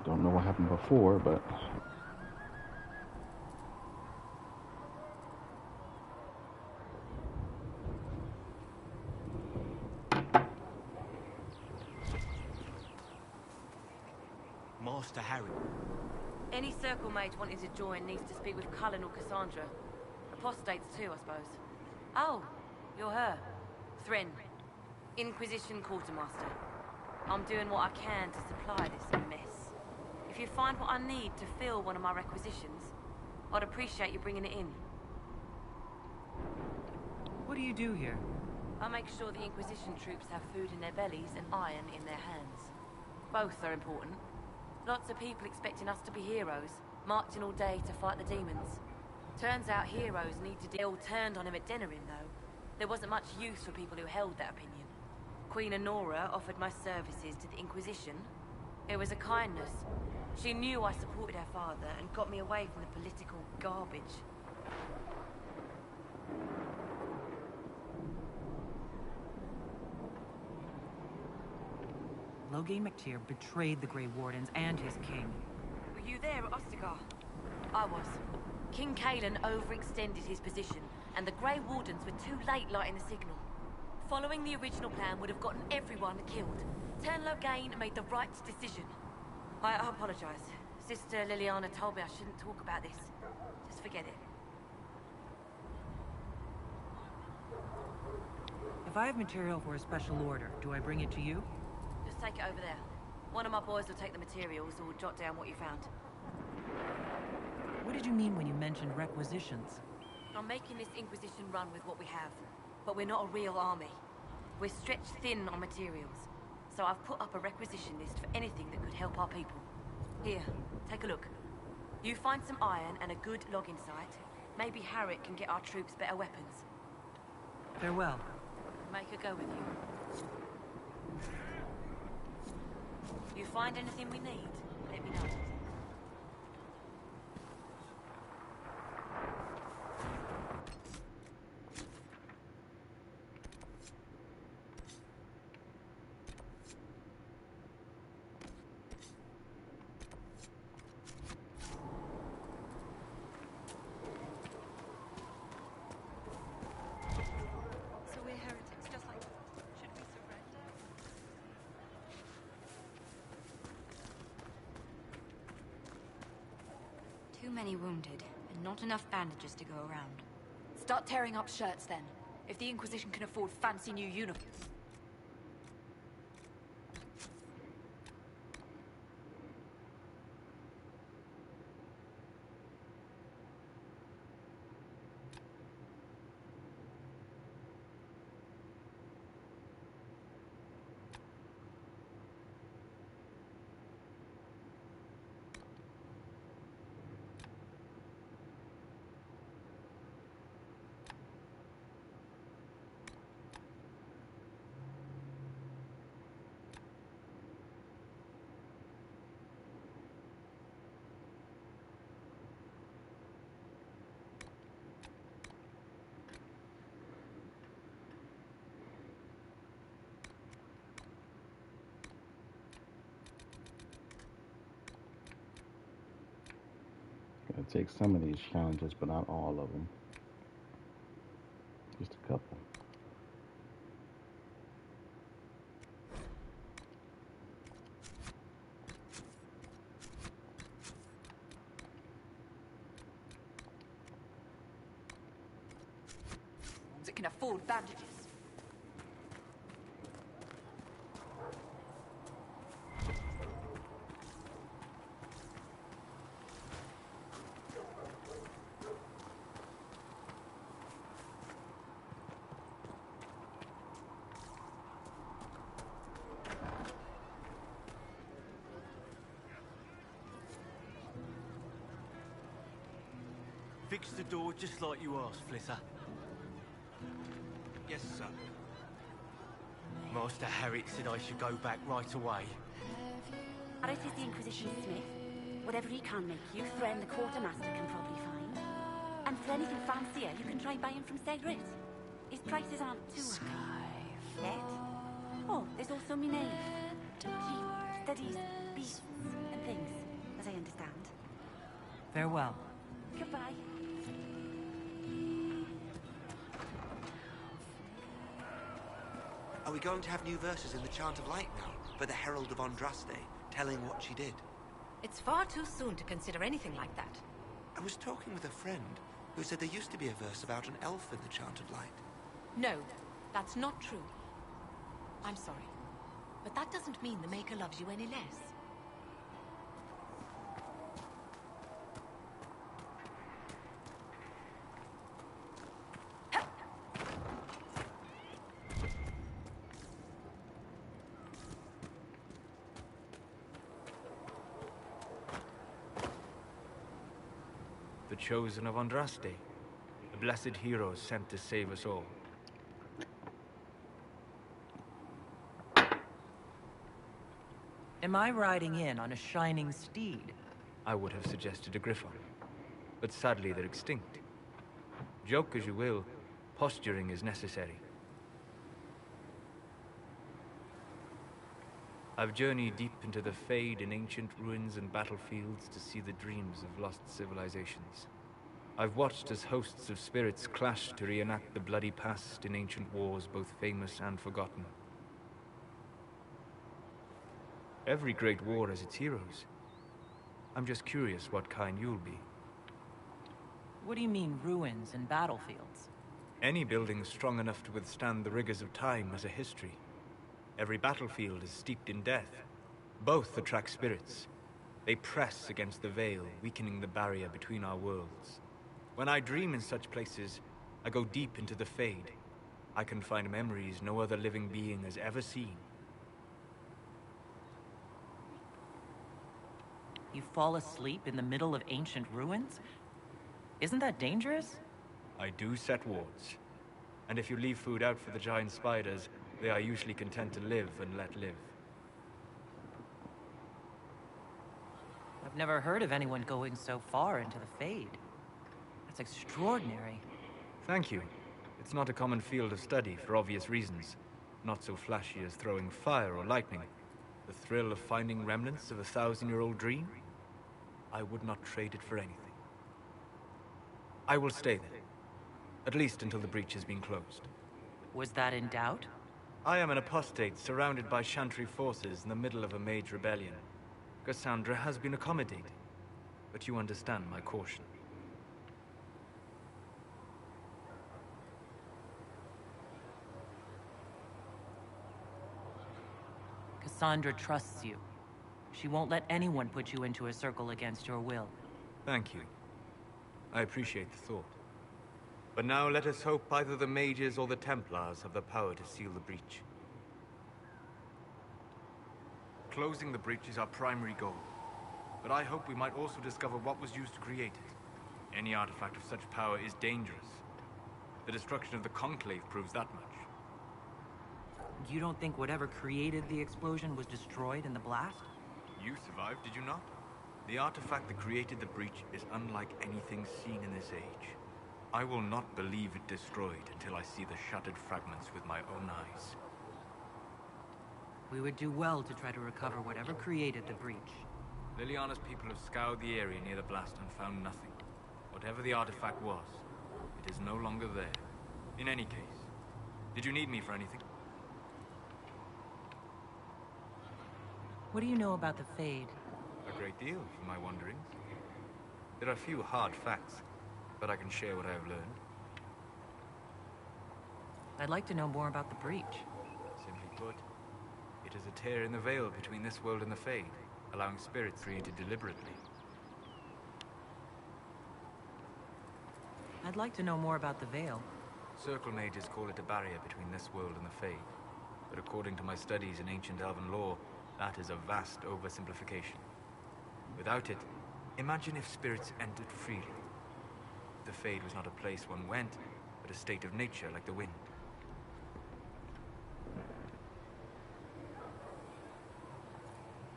Don't know what happened before, but... Master Harry. Any circle mage wanting to join needs to speak with Cullen or Cassandra. Apostates too, I suppose. Oh, you're her. Thren. Inquisition Quartermaster. I'm doing what I can to supply this mess. If you find what I need to fill one of my requisitions, I'd appreciate you bringing it in. What do you do here? I make sure the Inquisition troops have food in their bellies and iron in their hands. Both are important. Lots of people expecting us to be heroes, marching all day to fight the demons. Turns out heroes need to deal turned on him at Denerim, though. There wasn't much use for people who held that opinion. Queen Honora offered my services to the Inquisition. It was a kindness. She knew I supported her father and got me away from the political garbage. Loghain MacTier betrayed the Grey Wardens and his king. Were you there at Ostagar? I was. King Cailan overextended his position, and the Grey Wardens were too late lighting the signal. Following the original plan would have gotten everyone killed. Turn Loghain made the right decision. I apologize. Sister Liliana told me I shouldn't talk about this. Just forget it. If I have material for a special order, do I bring it to you? Just take it over there. One of my boys will take the materials or jot down what you found. What did you mean when you mentioned requisitions? I'm making this Inquisition run with what we have, but we're not a real army. We're stretched thin on materials, so I've put up a requisition list for anything that could help our people. Here, take a look. You find some iron and a good logging site, maybe Harriet can get our troops better weapons. Farewell. Make her go with you. You find anything we need, let me know. Too many wounded, and not enough bandages to go around. Start tearing up shirts then. If the Inquisition can afford fancy new uniforms. Gotta take some of these challenges, but not all of them. Just a couple. That can afford bandages. Fix the door just like you asked, Flitter. Yes, sir. Master Harriet said I should go back right away. Harriet is the Inquisition Smith. Whatever he can make you, Thren the Quartermaster can probably find. And for anything fancier, you can try buying from Cedric. His prices aren't too high. Yet. Oh, there's also Minave. She studies beasts and things, as I understand. Farewell. Goodbye. Are we going to have new verses in the Chant of Light now, for the Herald of Andraste, telling what she did? It's far too soon to consider anything like that. I was talking with a friend who said there used to be a verse about an elf in the Chant of Light. No, that's not true. I'm sorry, but that doesn't mean the Maker loves you any less. The chosen of Andraste, the blessed heroes sent to save us all. Am I riding in on a shining steed? I would have suggested a griffon, but sadly they're extinct. Joke as you will, posturing is necessary. I've journeyed deep into the Fade in ancient ruins and battlefields to see the dreams of lost civilizations. I've watched as hosts of spirits clash to reenact the bloody past in ancient wars, both famous and forgotten. Every great war has its heroes. I'm just curious what kind you'll be. What do you mean, ruins and battlefields? Any building strong enough to withstand the rigors of time has a history. Every battlefield is steeped in death. Both attract spirits. They press against the veil, weakening the barrier between our worlds. When I dream in such places, I go deep into the Fade. I can find memories no other living being has ever seen. You fall asleep in the middle of ancient ruins? Isn't that dangerous? I do set wards. And if you leave food out for the giant spiders, they are usually content to live and let live. I've never heard of anyone going so far into the Fade. That's extraordinary. Thank you. It's not a common field of study for obvious reasons. Not so flashy as throwing fire or lightning. The thrill of finding remnants of a 1,000-year-old dream? I would not trade it for anything. I will stay there. At least until the breach has been closed. Was that in doubt? I am an apostate surrounded by Chantry forces in the middle of a mage rebellion. Cassandra has been accommodating, but you understand my caution. Cassandra trusts you. She won't let anyone put you into a circle against your will. Thank you. I appreciate the thought. But now let us hope either the mages or the Templars have the power to seal the breach. Closing the breach is our primary goal. But I hope we might also discover what was used to create it. Any artifact of such power is dangerous. The destruction of the Conclave proves that much. You don't think whatever created the explosion was destroyed in the blast? You survived, did you not? The artifact that created the breach is unlike anything seen in this age. I will not believe it destroyed until I see the shattered fragments with my own eyes. We would do well to try to recover whatever created the breach. Liliana's people have scoured the area near the blast and found nothing. Whatever the artifact was, it is no longer there. In any case, did you need me for anything? What do you know about the Fade? A great deal, for my wanderings. There are few hard facts, but I can share what I have learned. I'd like to know more about the breach. Simply put, it is a tear in the veil between this world and the Fade, allowing spirits created deliberately. I'd like to know more about the Veil. Circle mages call it a barrier between this world and the Fade. But according to my studies in ancient elven lore, that is a vast oversimplification. Without it, imagine if spirits entered freely. The Fade was not a place one went, but a state of nature like the wind.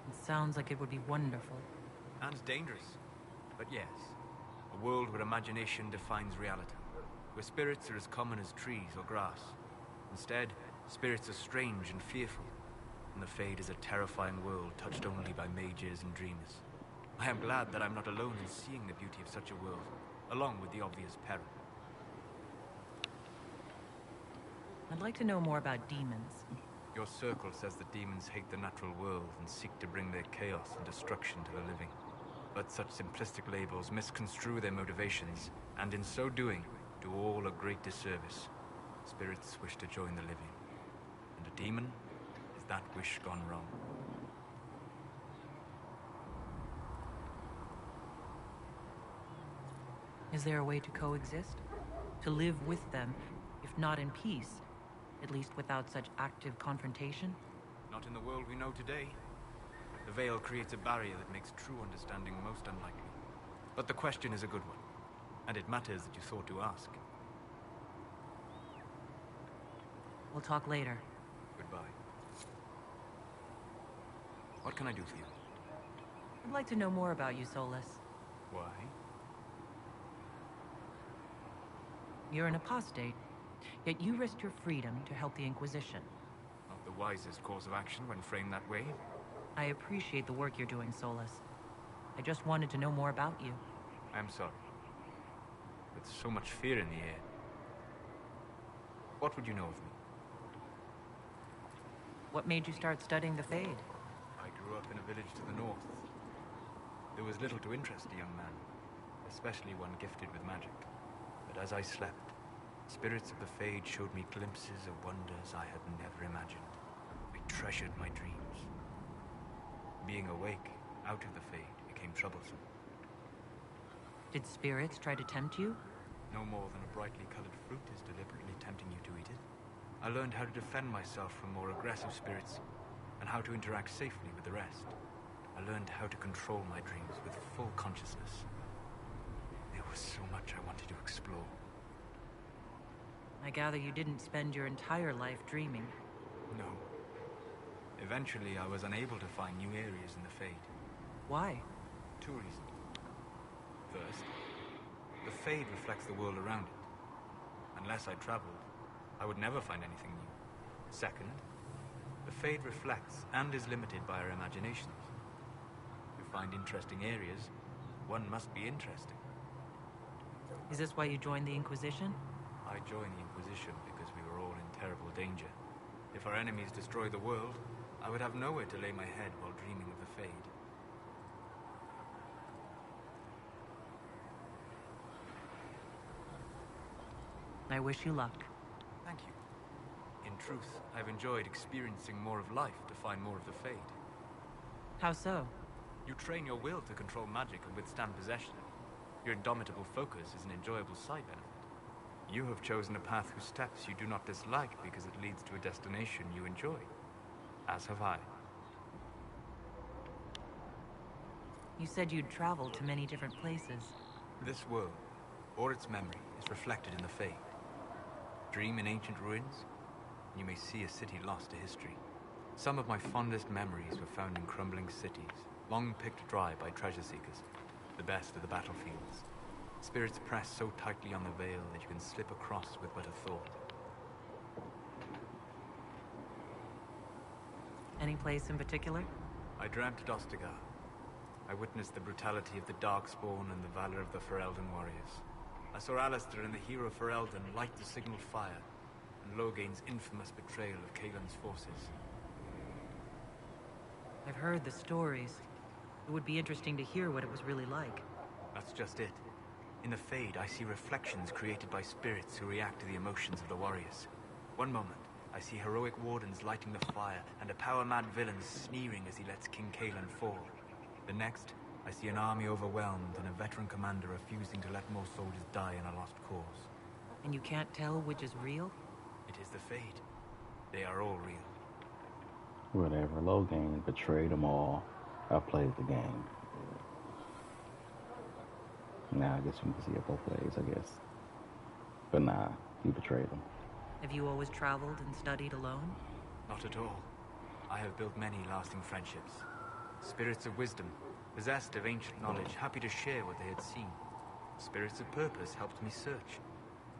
It sounds like it would be wonderful. And dangerous. But yes, a world where imagination defines reality. Where spirits are as common as trees or grass. Instead, spirits are strange and fearful. and the Fade is a terrifying world touched only by mages and dreamers. I am glad that I'm not alone in seeing the beauty of such a world, along with the obvious peril. I'd like to know more about demons. Your circle says that demons hate the natural world and seek to bring their chaos and destruction to the living. But such simplistic labels misconstrue their motivations, and in so doing, do all a great disservice. Spirits wish to join the living, and a demon is that wish gone wrong. Is there a way to coexist? To live with them, if not in peace, at least without such active confrontation? Not in the world we know today. The veil creates a barrier that makes true understanding most unlikely. But the question is a good one, and it matters that you thought to ask. We'll talk later. Goodbye. What can I do for you? I'd like to know more about you, Solus. Why? You're an apostate, yet you risked your freedom to help the Inquisition. Not the wisest course of action when framed that way. I appreciate the work you're doing, Solus. I just wanted to know more about you. I'm sorry. With so much fear in the air. What would you know of me? What made you start studying the Fade? I grew up in a village to the north. There was little to interest a young man, especially one gifted with magic. But as I slept, spirits of the Fade showed me glimpses of wonders I had never imagined. I treasured my dreams. Being awake, out of the Fade, became troublesome. Did spirits try to tempt you? No more than a brightly colored fruit is deliberately tempting you to eat it. I learned how to defend myself from more aggressive spirits, and how to interact safely with the rest. I learned how to control my dreams with full consciousness. There was so much I wanted to explore. I gather you didn't spend your entire life dreaming. No. Eventually, I was unable to find new areas in the Fade. Why? Two reasons. First, the Fade reflects the world around it. Unless I traveled, I would never find anything new. Second, the Fade reflects and is limited by our imaginations. To find interesting areas, one must be interesting. Is this why you joined the Inquisition? I joined the Inquisition because we were all in terrible danger. If our enemies destroyed the world, I would have nowhere to lay my head while dreaming of the Fade. I wish you luck. Thank you. In truth, I've enjoyed experiencing more of life to find more of the Fade. How so? You train your will to control magic and withstand possession. Your indomitable focus is an enjoyable side benefit. You have chosen a path whose steps you do not dislike because it leads to a destination you enjoy. As have I. You said you'd traveled to many different places. This world, or its memory, is reflected in the Fade. Dream in ancient ruins, and you may see a city lost to history. Some of my fondest memories were found in crumbling cities, long picked dry by treasure seekers, the best of the battlefields. Spirits press so tightly on the veil that you can slip across with but a thought. Any place in particular? I dreamt Dostigar. I witnessed the brutality of the Darkspawn and the valor of the Ferelden warriors. I saw Alistair and the hero Ferelden light the signal fire, and Logain's infamous betrayal of Kaelin's forces. I've heard the stories. It would be interesting to hear what it was really like. That's just it. In the Fade, I see reflections created by spirits who react to the emotions of the warriors. One moment, I see heroic wardens lighting the fire, and a power-mad villain sneering as he lets King Kaelin fall. The next, I see an army overwhelmed and a veteran commander refusing to let more soldiers die in a lost cause. And you can't tell which is real? It is the Fade. They are all real. Whatever. Logain betrayed them all. I played the game. Now I guess you can see it both ways, I guess. But nah, he betrayed them. Have you always traveled and studied alone? Not at all. I have built many lasting friendships. Spirits of wisdom, possessed of ancient knowledge, happy to share what they had seen. Spirits of purpose helped me search.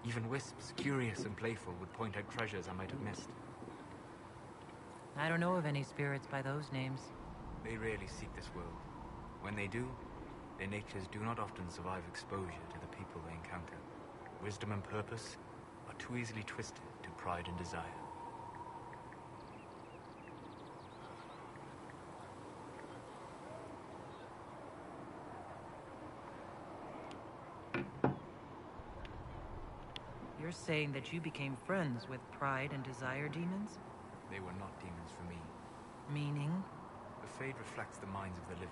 Even wisps, curious and playful, would point out treasures I might have missed. I don't know of any spirits by those names. They rarely seek this world. When they do, their natures do not often survive exposure to the people they encounter. Wisdom and purpose are too easily twisted to pride and desire. You're saying that you became friends with pride and desire demons? They were not demons for me. Meaning? The Fade reflects the minds of the living.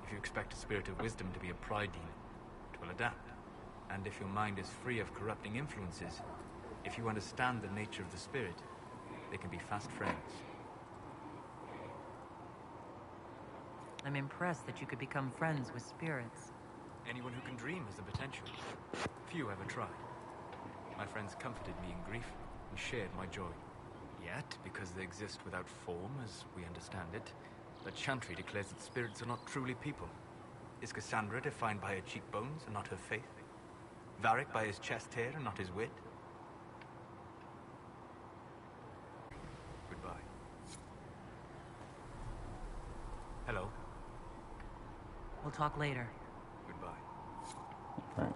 If you expect a spirit of wisdom to be a pride demon, it will adapt. And if your mind is free of corrupting influences, if you understand the nature of the spirit, they can be fast friends. I'm impressed that you could become friends with spirits. Anyone who can dream has the potential. Few ever try. My friends comforted me in grief and shared my joy. Yet, because they exist without form, as we understand it, the Chantry declares that spirits are not truly people. Is Cassandra defined by her cheekbones and not her faith? Varric by his chest hair and not his wit? Goodbye. Hello. We'll talk later. Goodbye. Right.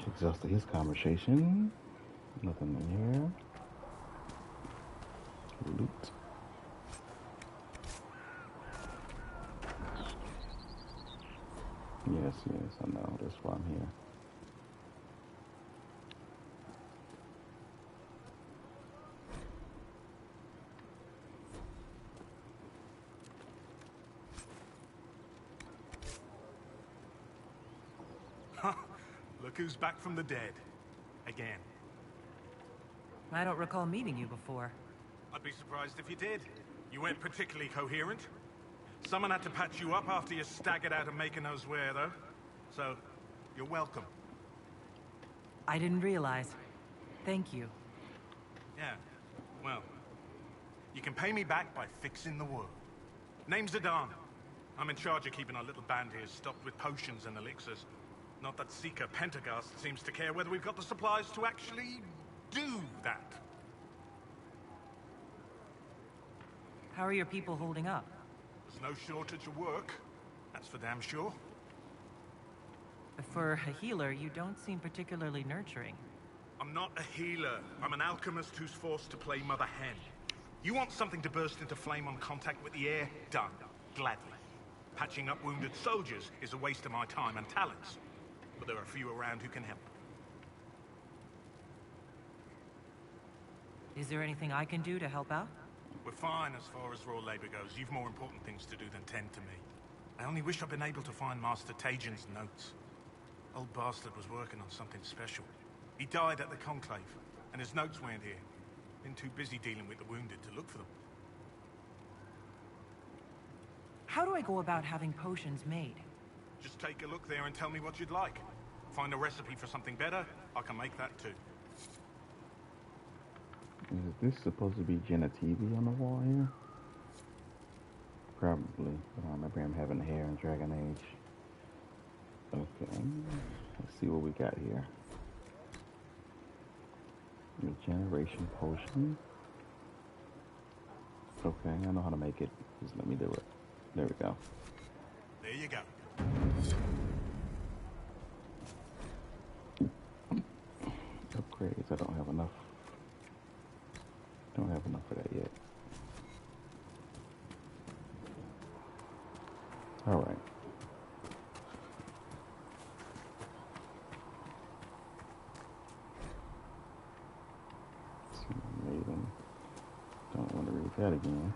Exhausted his conversation. Nothing in here. Loot. Yes, I know. That's why I'm here. Look who's back from the dead. Again. I don't recall meeting you before. I'd be surprised if you did. You weren't particularly coherent. Someone had to patch you up after you staggered out of making those wear, though. So, you're welcome. I didn't realize. Thank you. Yeah, well, you can pay me back by fixing the world. Name's Zidane. I'm in charge of keeping our little band here stocked with potions and elixirs. Not that Seeker Pentagast seems to care whether we've got the supplies to actually do that. How are your people holding up? There's no shortage of work. That's for damn sure. For a healer, you don't seem particularly nurturing. I'm not a healer. I'm an alchemist who's forced to play Mother Hen. You want something to burst into flame on contact with the air? Done. Gladly. Patching up wounded soldiers is a waste of my time and talents. But there are a few around who can help. Is there anything I can do to help out? We're fine as far as raw labor goes. You've more important things to do than tend to me. I only wish I'd been able to find Master Tajin's notes. Old bastard was working on something special. He died at the Conclave, and his notes weren't here. Been too busy dealing with the wounded to look for them. How do I go about having potions made? Just take a look there and tell me what you'd like. Find a recipe for something better, I can make that too. Is this supposed to be Jenna TV on the wall here? Probably. I don't remember him having hair in Dragon Age. Okay. Let's see what we got here. Regeneration potion. Okay, I know how to make it. Just let me do it. There we go. There you go. Upgrades. I don't have enough. Don't have enough for that yet. All right. Maiden. Don't want to read that again.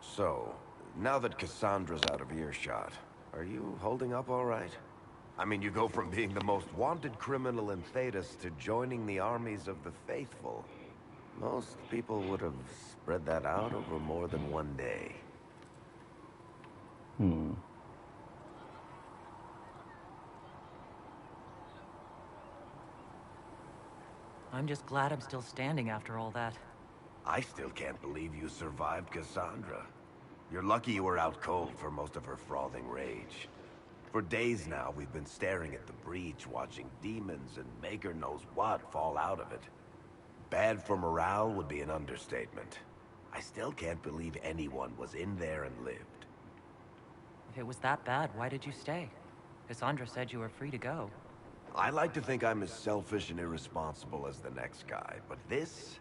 So, now that Cassandra's out of earshot, are you holding up all right? I mean, you go from being the most wanted criminal in Thedas to joining the armies of the faithful. Most people would have spread that out over more than one day. I'm just glad I'm still standing after all that. I still can't believe you survived Cassandra. You're lucky you were out cold for most of her frothing rage. For days now, we've been staring at the breach, watching demons and maker knows what fall out of it. Bad for morale would be an understatement. I still can't believe anyone was in there and lived. If it was that bad, why did you stay? Cassandra said you were free to go. I like to think I'm as selfish and irresponsible as the next guy, but this...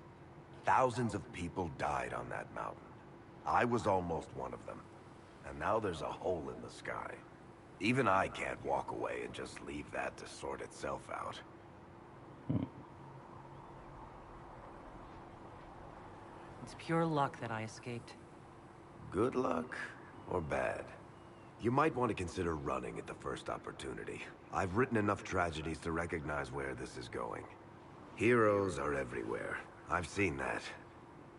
Thousands of people died on that mountain. I was almost one of them. And now there's a hole in the sky. Even I can't walk away and just leave that to sort itself out. It's pure luck that I escaped. Good luck or bad? You might want to consider running at the first opportunity. I've written enough tragedies to recognize where this is going. Heroes are everywhere. I've seen that.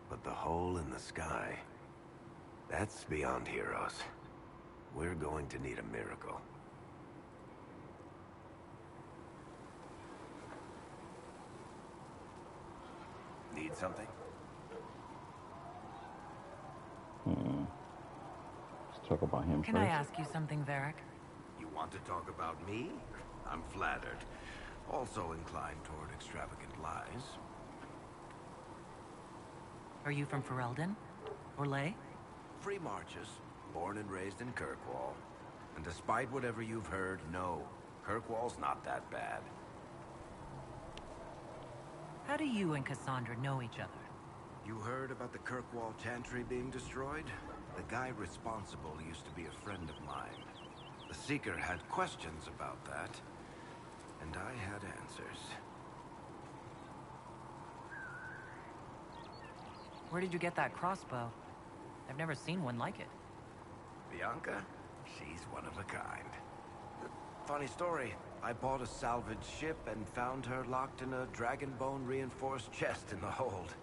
But the hole in the sky... that's beyond heroes. We're going to need a miracle. Need something? Let's talk about him Can first. I ask you something, Varric? You want to talk about me? I'm flattered. Also inclined toward extravagant lies. Are you from Ferelden? Or Ley? Free Marches, born and raised in Kirkwall. And despite whatever you've heard, no, Kirkwall's not that bad. How do you and Cassandra know each other? You heard about the Kirkwall Chantry being destroyed? The guy responsible used to be a friend of mine. The Seeker had questions about that, and I had answers. Where did you get that crossbow? I've never seen one like it. Bianca? She's one of a kind. Funny story. I bought a salvaged ship and found her locked in a dragonbone reinforced chest in the hold.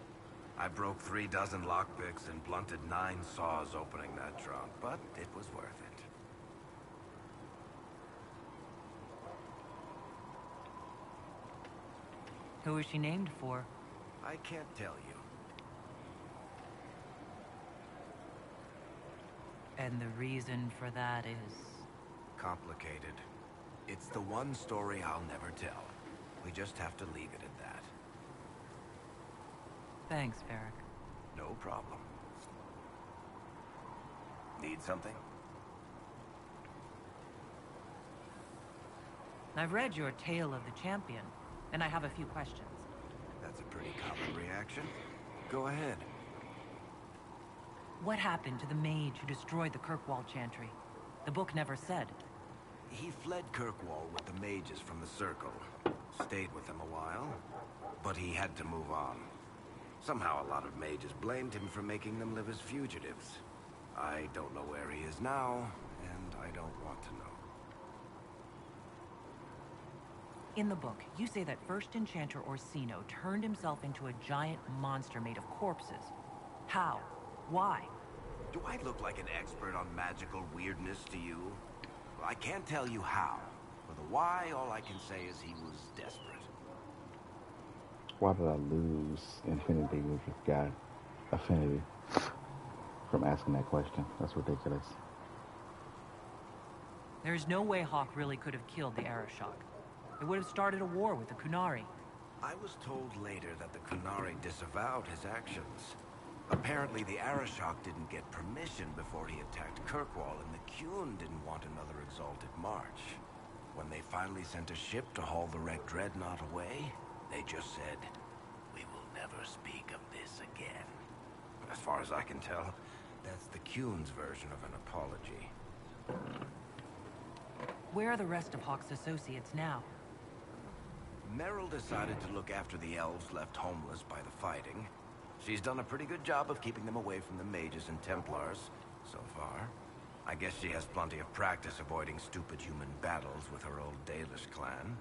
I broke 36 lockpicks and blunted 9 saws opening that trunk, but it was worth it. Who is she named for? I can't tell you. And the reason for that is... Complicated. It's the one story I'll never tell. We just have to leave it at that. Thanks, Varric. No problem. Need something? I've read your Tale of the Champion, and I have a few questions. That's a pretty common reaction. Go ahead. What happened to the mage who destroyed the Kirkwall Chantry? The book never said. He fled Kirkwall with the mages from the Circle. Stayed with them a while, but he had to move on. Somehow a lot of mages blamed him for making them live as fugitives. I don't know where he is now, and I don't want to know. In the book, you say that First Enchanter Orsino turned himself into a giant monster made of corpses. How? Why? Do I look like an expert on magical weirdness to you? Well, I can't tell you how. For the why, all I can say is he was desperate. Why did I lose Infinity with this guy? Affinity. From asking that question. That's ridiculous. There is no way Hawk really could have killed the Arashok. It would have started a war with the Kunari. I was told later that the Kunari disavowed his actions. Apparently the Arashok didn't get permission before he attacked Kirkwall, and the Qun didn't want another exalted march. When they finally sent a ship to haul the wrecked dreadnought away, they just said, "We will never speak of this again." As far as I can tell, that's the Qun's version of an apology. Where are the rest of Hawk's associates now? Meryl decided to look after the elves left homeless by the fighting. She's done a pretty good job of keeping them away from the mages and Templars, so far. I guess she has plenty of practice avoiding stupid human battles with her old Dalish clan.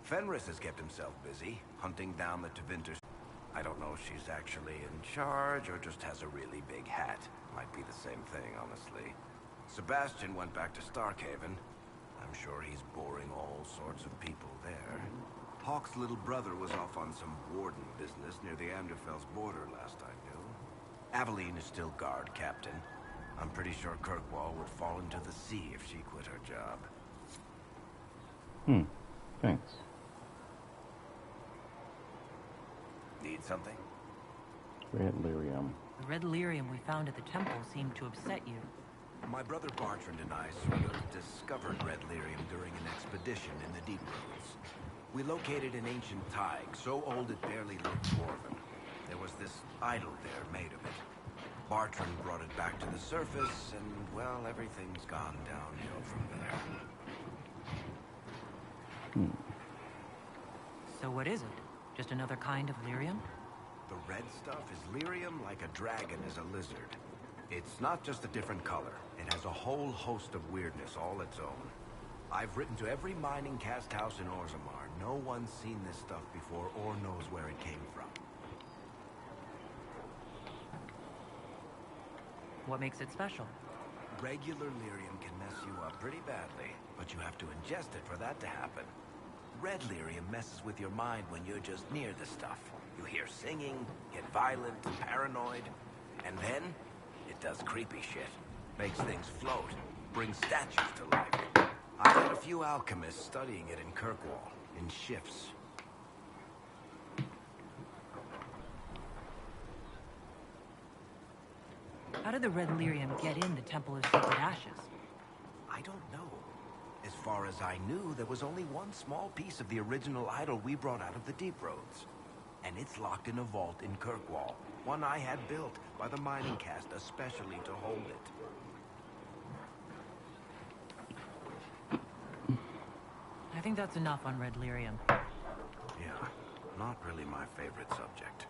Fenris has kept himself busy, hunting down the Tevinters. I don't know if she's actually in charge or just has a really big hat. Might be the same thing, honestly. Sebastian went back to Starkhaven. I'm sure he's boring all sorts of people there. Hawk's little brother was off on some warden business near the Anderfell's border last I knew. Aveline is still guard captain. I'm pretty sure Kirkwall would fall into the sea if she quit her job. Thanks. Need something? Red lyrium. The red lyrium we found at the temple seemed to upset you. My brother Bartrand and I sort of discovered red lyrium during an expedition in the deep roads. We located an ancient thaig, so old it barely looked dwarven. There was this idol there made of it. Bartrand brought it back to the surface, and, well, everything's gone downhill from there. So what is it? Just another kind of lyrium? The red stuff is lyrium like a dragon is a lizard. It's not just a different color. It has a whole host of weirdness all its own. I've written to every mining cast house in Orzammar. No one's seen this stuff before or knows where it came from. What makes it special? Regular lyrium can mess you up pretty badly, but you have to ingest it for that to happen. Red lyrium messes with your mind when you're just near the stuff. You hear singing, get violent, paranoid, and then it does creepy shit. Makes things float, brings statues to life. I had a few alchemists studying it in Kirkwall, in shifts. How did the red lyrium get in the Temple of Sacred Ashes? I don't know. As far as I knew, there was only one small piece of the original idol we brought out of the deep roads. And it's locked in a vault in Kirkwall, one I had built by the mining cast especially to hold it. I think that's enough on red lyrium. Yeah, not really my favorite subject.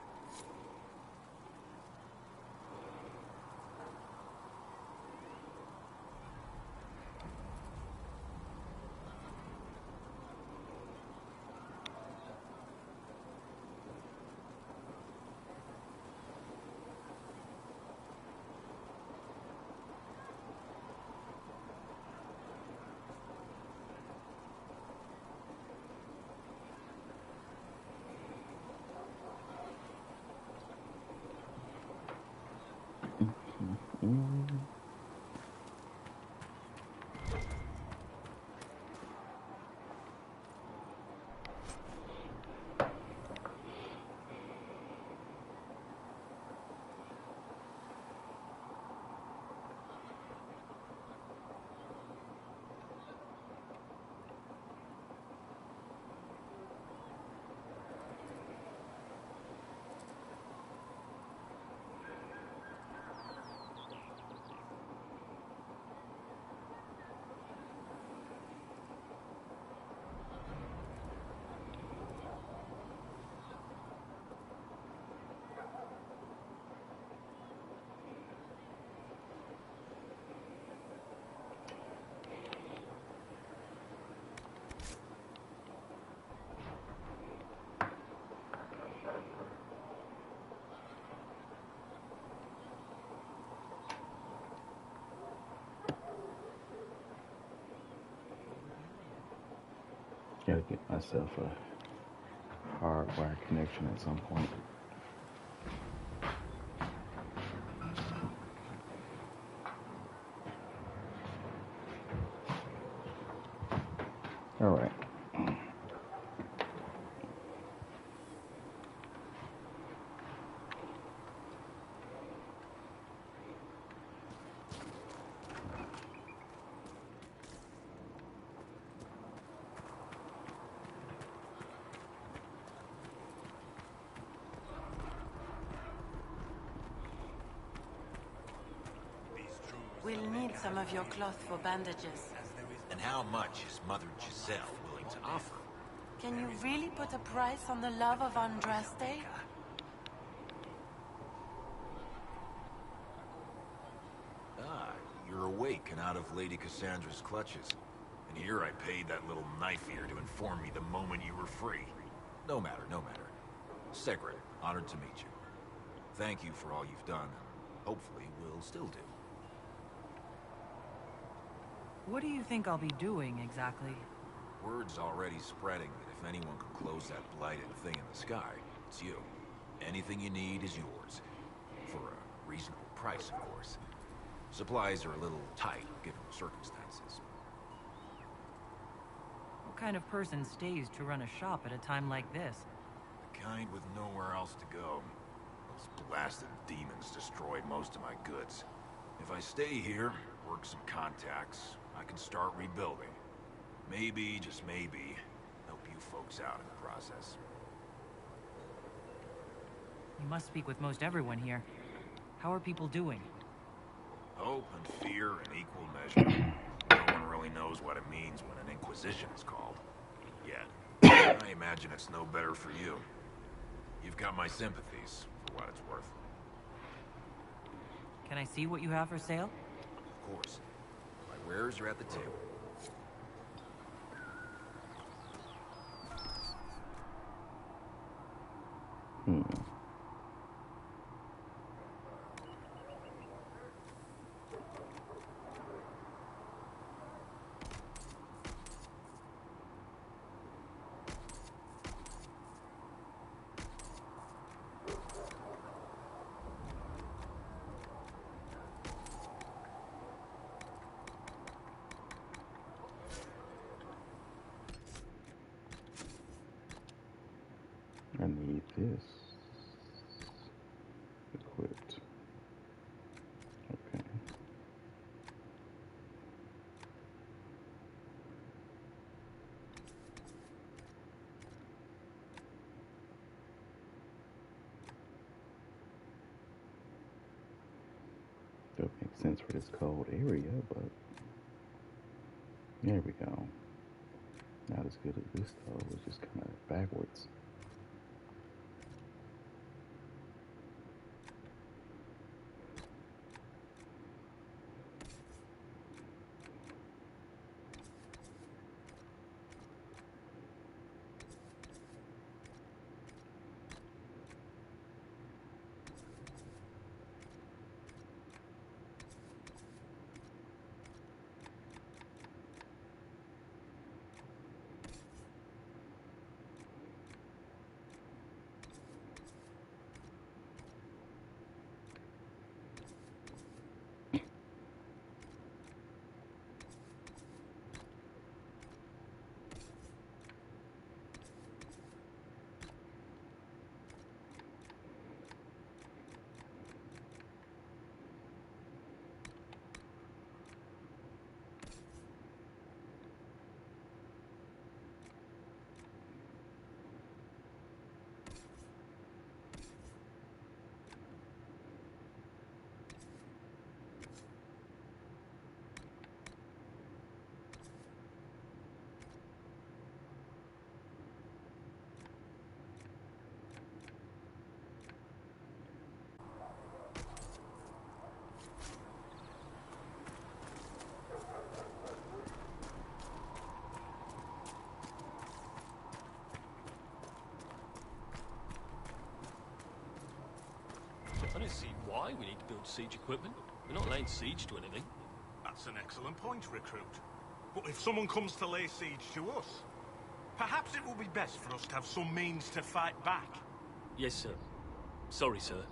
Gotta get myself a hardwired connection at some point. All right. We'll need some of your cloth for bandages. And how much is Mother Giselle willing to offer? Can you really put a price on the love of Andraste? Ah, you're awake and out of Lady Cassandra's clutches. And here I paid that little knife-eater to inform me the moment you were free. No matter, no matter. Segret, honored to meet you. Thank you for all you've done. Hopefully, we'll still do. What do you think I'll be doing, exactly? Word's already spreading that if anyone could close that blighted thing in the sky, it's you. Anything you need is yours. For a reasonable price, of course. Supplies are a little tight, given the circumstances. What kind of person stays to run a shop at a time like this? The kind with nowhere else to go. Those blasted demons destroyed most of my goods. If I stay here, work some contacts, I can start rebuilding. Maybe, just maybe, help you folks out in the process. You must speak with most everyone here. How are people doing? Hope and fear in equal measure. No one really knows what it means when an inquisition is called. Yet. I imagine it's no better for you. You've got my sympathies, for what it's worth. Can I see what you have for sale? Of course. My wares are at the table. I need this equipped. Okay. Don't make sense for this cold area, but there we go. Not as good as this though, it's just kind of backwards. I don't see why we need to build siege equipment. We're not laying siege to anything. That's an excellent point, Recruit. But if someone comes to lay siege to us, perhaps it will be best for us to have some means to fight back. Yes, sir. Sorry, sir.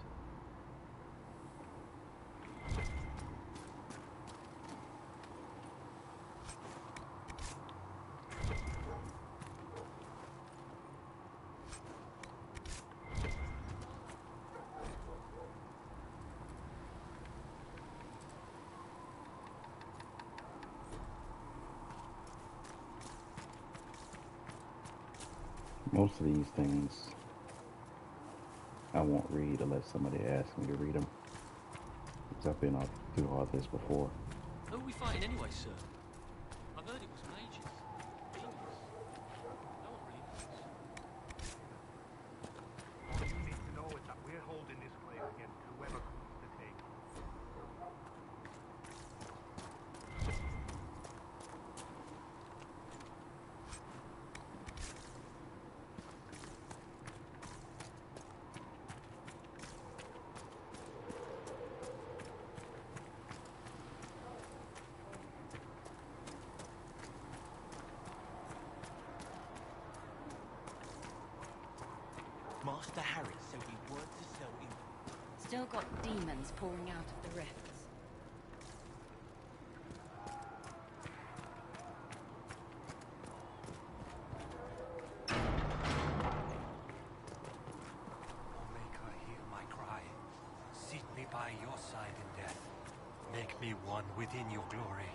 Most of these things I won't read unless somebody asks me to read them. Because I've been through all this before. Who are we fighting anyway, sir? I've heard it was mages. Demons. No one really knows. All you need to know is that we're holding this place against whoever comes to take it. Master Harry said we weren't to sell him. Still got demons pouring out of the rifts. your side in death. Make me one within your glory,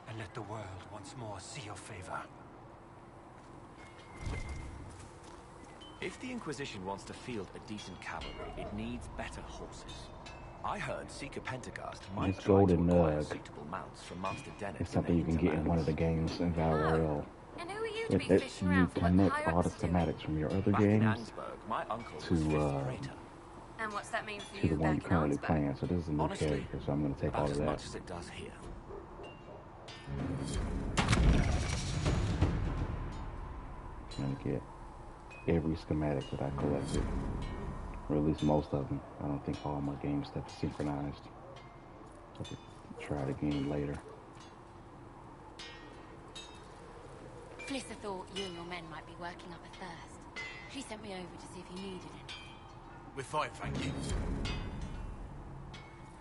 and let the world once more see your favor. If the Inquisition wants to field a decent cavalry, it needs better horses. I heard Seeker Pentagast might This try to golden acquire nug suitable mounts from Master Dennet. is something you can get in one of the games in Battle Royale. And who are you to be It fishing you around for what connect all the pirates do? schematics from your other Back in games Ansburg, my uncle to was fifth praetor. And what's that mean for to you the one back you're in currently Ansbach? playing. So this is a new Honestly, character, so I'm going to take all about of as that. much as it does here. I'm going to get every schematic that I collected, or at least most of them. I don't think all my game stuff is synchronized. I could try it again later. Flissa thought you and your men might be working up a thirst. She sent me over to see if you needed any. We're fine, thank you.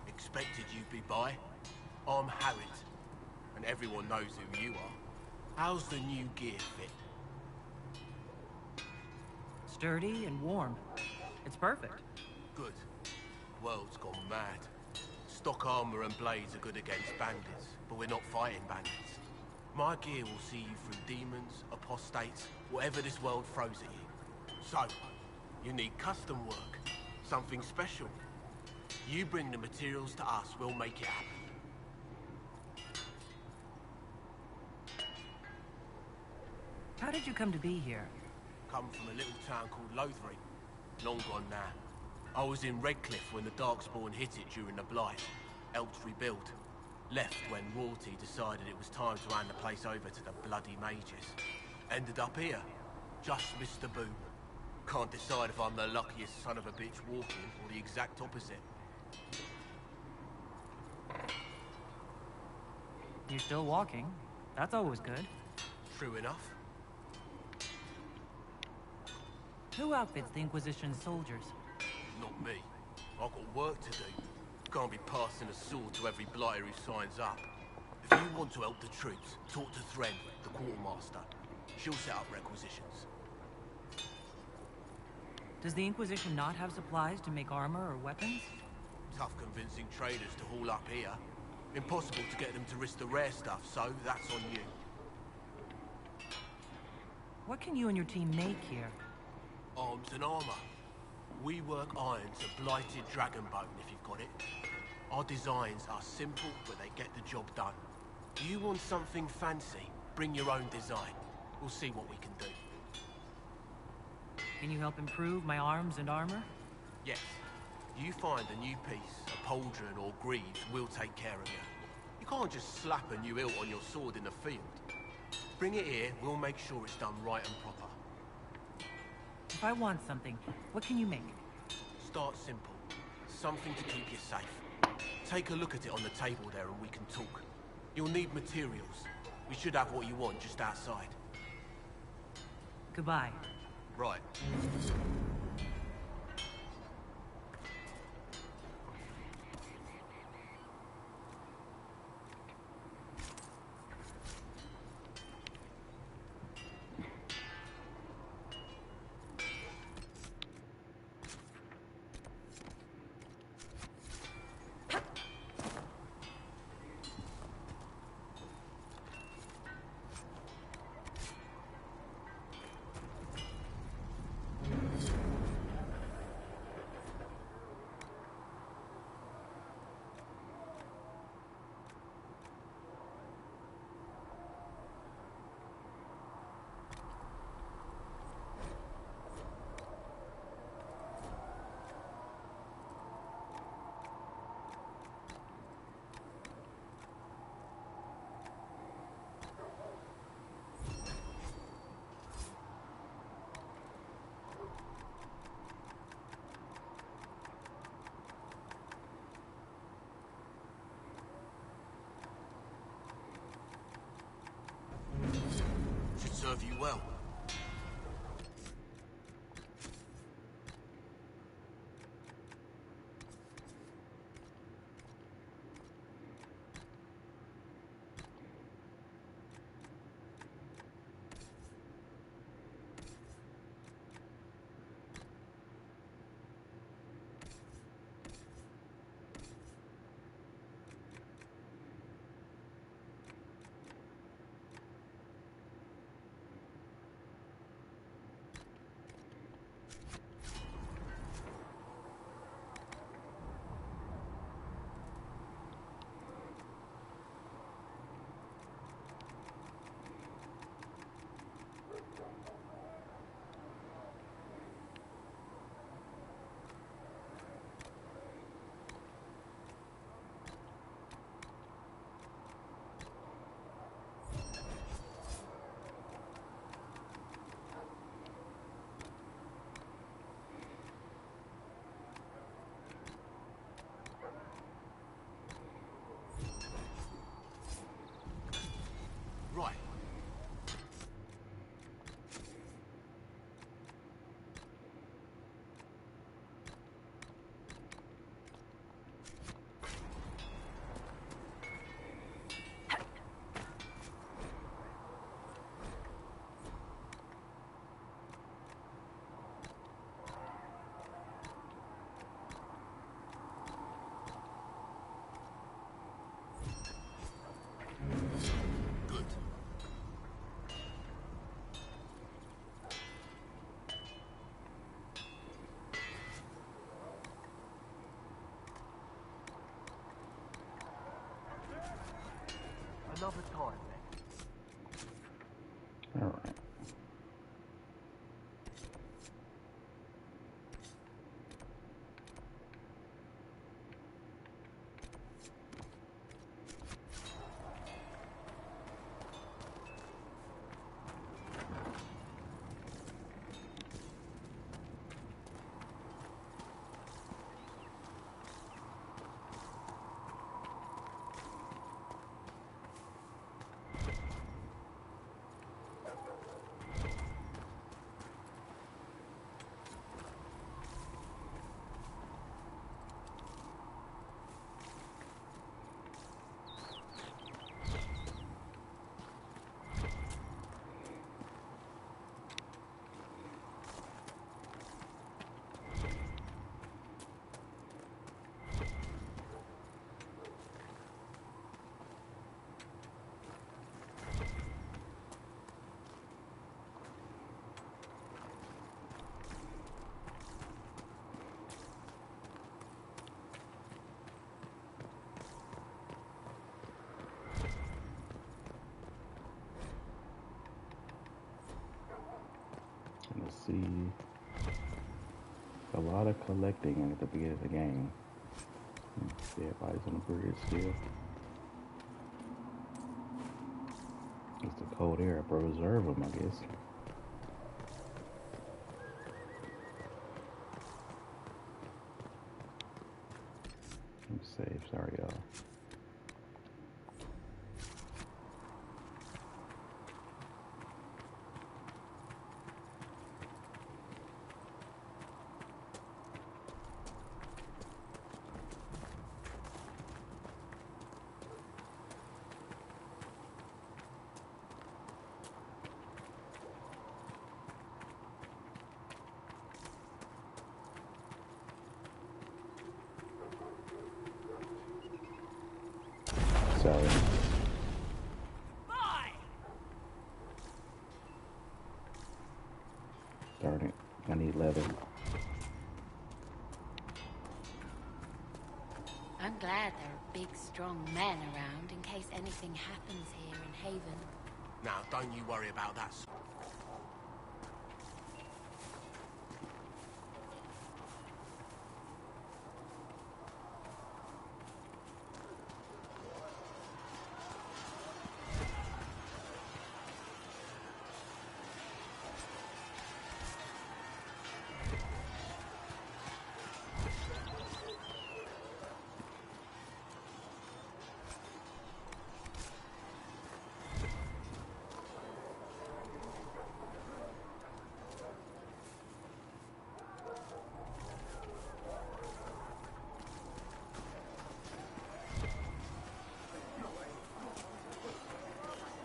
Expected you'd be by. I'm Harriet, and everyone knows who you are. How's the new gear fit? Sturdy and warm. It's perfect. Good. World's gone mad. Stock armor and blades are good against bandits, but we're not fighting bandits. My gear will see you through demons, apostates, whatever this world throws at you. So, you need custom work, something special. You bring the materials to us, we'll make it happen. How did you come to be here? Come from a little town called Lothring. Long gone now. I was in Redcliffe when the Darkspawn hit it during the Blight. Helped rebuild. Left when royalty decided it was time to hand the place over to the bloody mages. Ended up here. Just missed the boom. Can't decide if I'm the luckiest son of a bitch walking or the exact opposite. You're still walking. That's always good. True enough. Who outfits the Inquisition's soldiers? Not me. I've got work to do. Can't be passing a sword to every blighter who signs up. If you want to help the troops, talk to Thren, the quartermaster. She'll set up requisitions. Does the Inquisition not have supplies to make armor or weapons? Tough convincing traders to haul up here. Impossible to get them to risk the rare stuff, so that's on you. What can you and your team make here? Arms and armor. We work iron to blighted dragonbone, if you've got it. Our designs are simple, but they get the job done. Do you want something fancy? Bring your own design. We'll see what we can do. Can you help improve my arms and armor? Yes. You find a new piece, a pauldron or greaves, we'll take care of you. You can't just slap a new hilt on your sword in the field. Bring it here, we'll make sure it's done right and proper. If I want something, what can you make? Start simple. Something to keep you safe. Take a look at it on the table there and we can talk. You'll need materials. We should have what you want just outside. Goodbye. Right. Let's see. A lot of collecting at the beginning of the game. See, everybody's on the bridge still. It's the cold air. I preserve them, I guess. Let me save. Sorry, y'all. Sorry. Darn it. I need leather. I'm glad there are big, strong men around in case anything happens here in Haven. Now, don't you worry about that.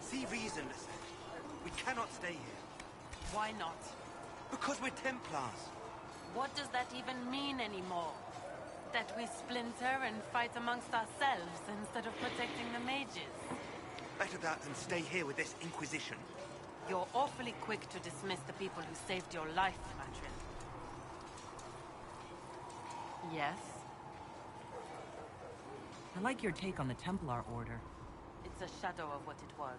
See reason, listen. We cannot stay here. Why not? Because we're Templars. What does that even mean anymore? That we splinter and fight amongst ourselves instead of protecting the mages? Better that than stay here with this inquisition. You're awfully quick to dismiss the people who saved your life, Matrin. Yes? I like your take on the Templar Order. It's a shadow of what it was.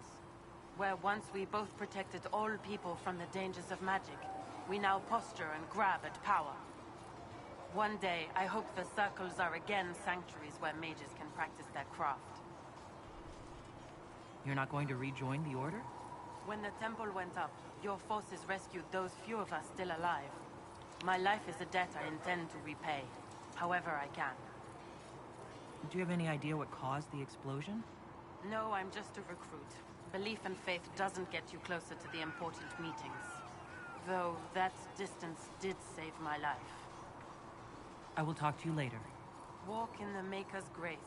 Where once we both protected all people from the dangers of magic, we now posture and grab at power. One day, I hope the circles are again sanctuaries where mages can practice their craft. You're not going to rejoin the Order? When the temple went up, your forces rescued those few of us still alive. My life is a debt I intend to repay, however I can. Do you have any idea what caused the explosion? No, I'm just a recruit. Belief and faith doesn't get you closer to the important meetings. Though that distance did save my life. I will talk to you later. Walk in the Maker's grace.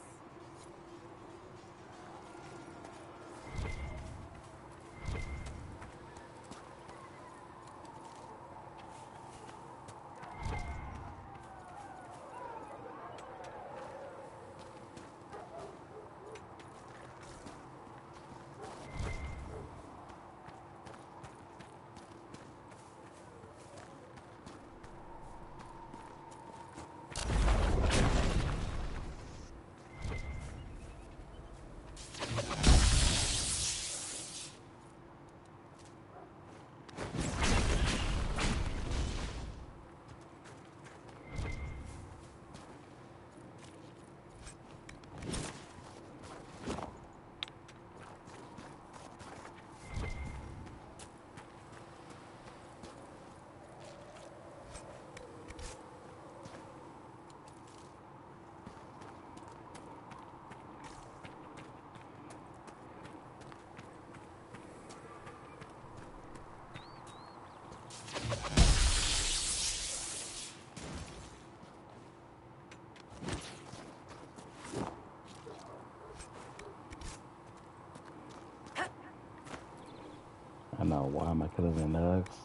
I know. Why am I killing the nugs?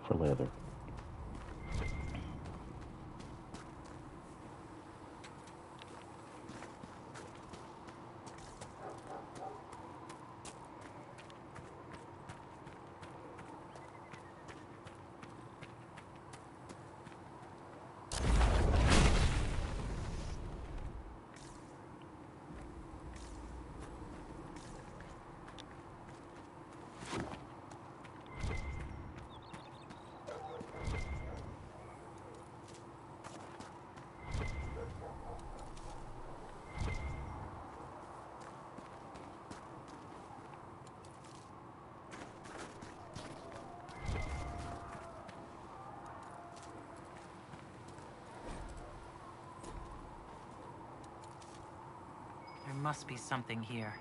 For leather. must be something here.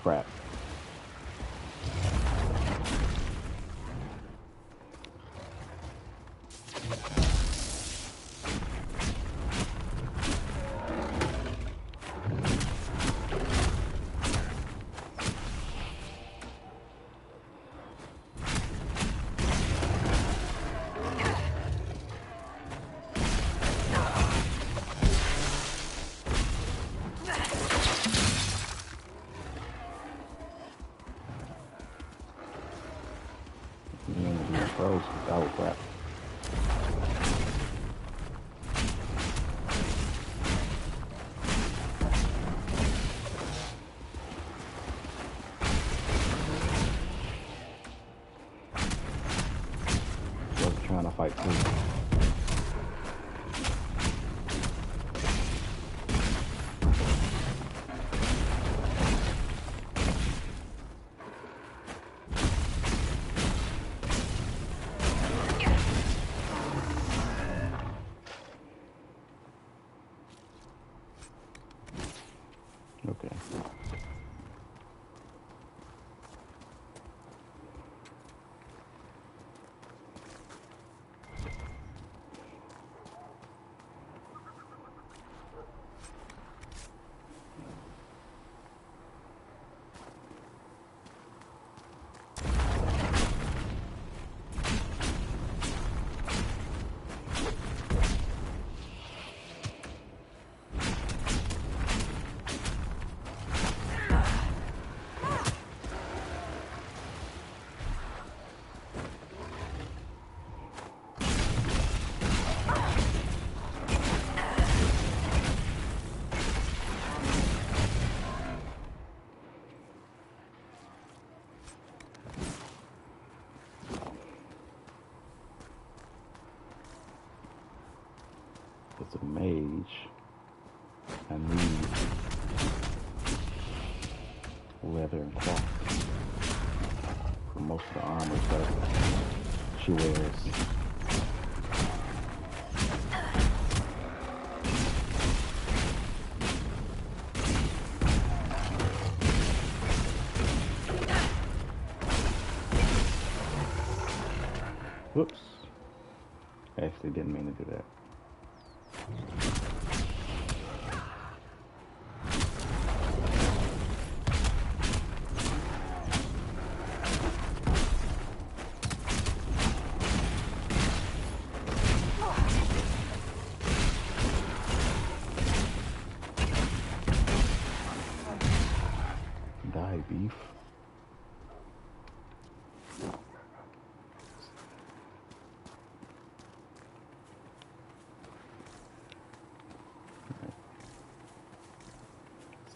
Crap. Pros. Oh, crap. Was trying to fight too. Okay. I need leather and cloth for most of the armor that she wears. Whoops. I actually didn't mean to do that. Die, beef.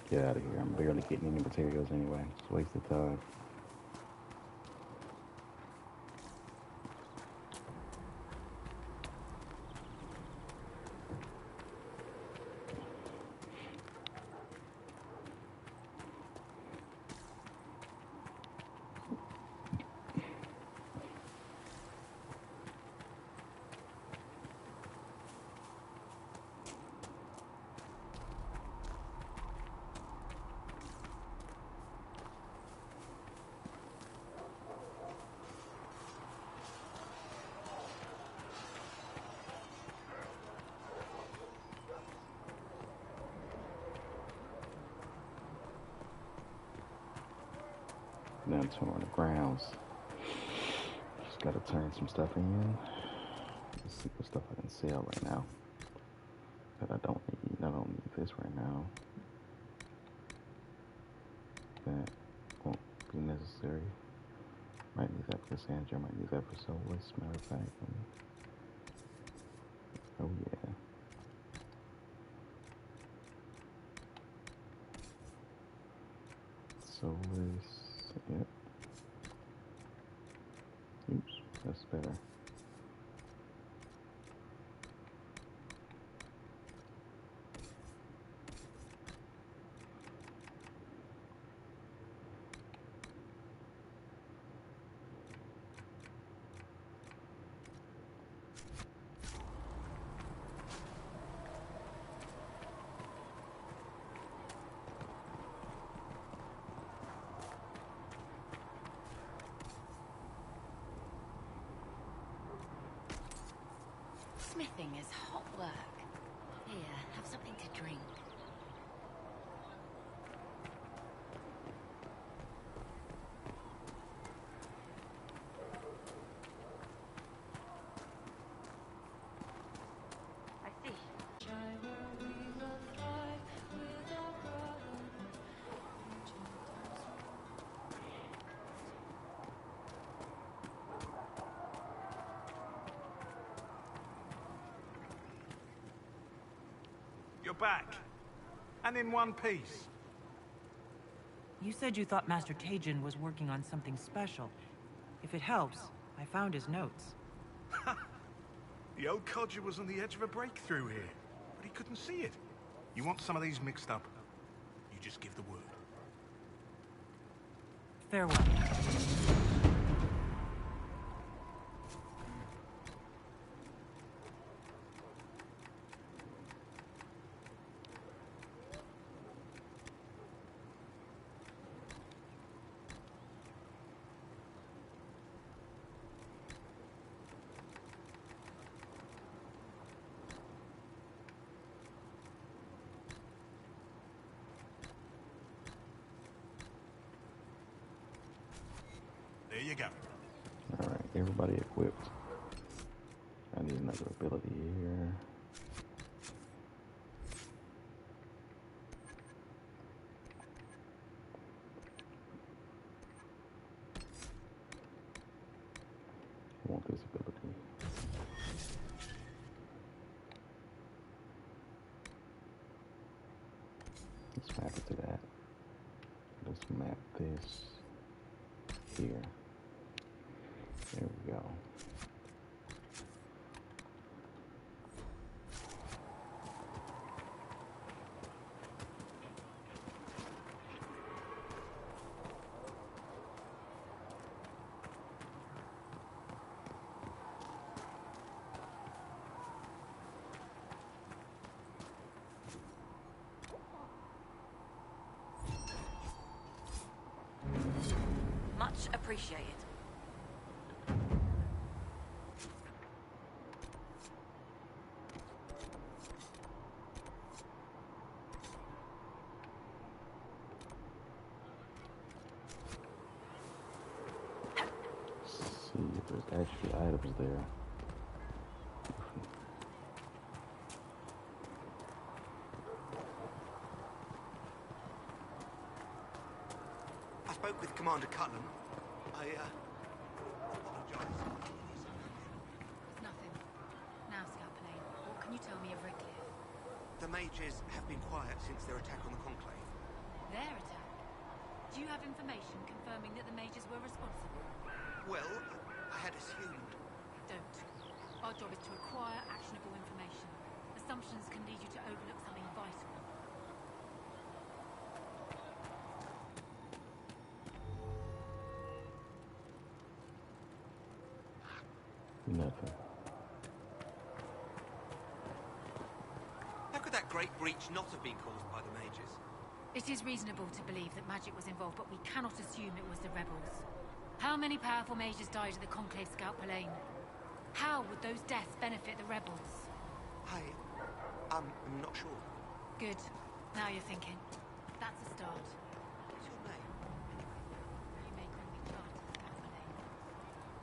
Get out of here. I'm barely getting any materials anyway. It's a waste of time. Down to on the grounds. Just gotta turn some stuff in. Let's see what stuff I can sell right now that I don't need. I don't need this right now. That won't be necessary. Might need that for Cassandra. Might need that for Soulless. Matter of fact. Oh yeah. Soulless. Yep. Oops, that's better. Smithing is hot work. Here, have something to drink. I see. You're back. And in one piece. You said you thought Master Tajin was working on something special. If it helps, I found his notes. The old codger was on the edge of a breakthrough here, but he couldn't see it. You want some of these mixed up? You just give the word. Farewell. There you go. Alright, everybody equipped. I need another ability here. I want this ability. Let's map it to that. Let's map this here. There we go. appreciate it. See if there's actually items there. I spoke with Commander Cutland. I apologize. Nothing. Now, Scout Plane, what can you tell me of Redcliffe? The mages have been quiet since their attack on the Conclave. Their attack? Do you have information confirming that the mages were responsible? Well, I had assumed. Don't. Our job is to acquire actionable information. Assumptions can lead you to overlook something vital. Nothing. How could that great breach not have been caused by the mages? It is reasonable to believe that magic was involved, but we cannot assume it was the rebels. How many powerful mages died at the Conclave Scout Palain? How would those deaths benefit the rebels? I'm not sure. Good. Now you're thinking. That's a start. What's your name? You may call me Charter, Scout Palain.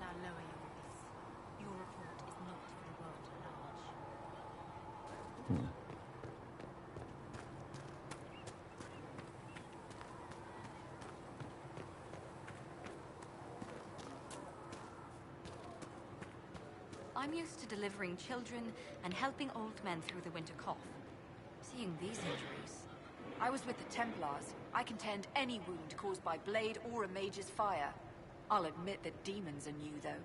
Now lower your voice. Your report is not for the world at large. I'm used to delivering children and helping old men through the winter cough. Seeing these injuries... I was with the Templars. I can tend any wound caused by blade or a mage's fire. I'll admit that demons are new, though.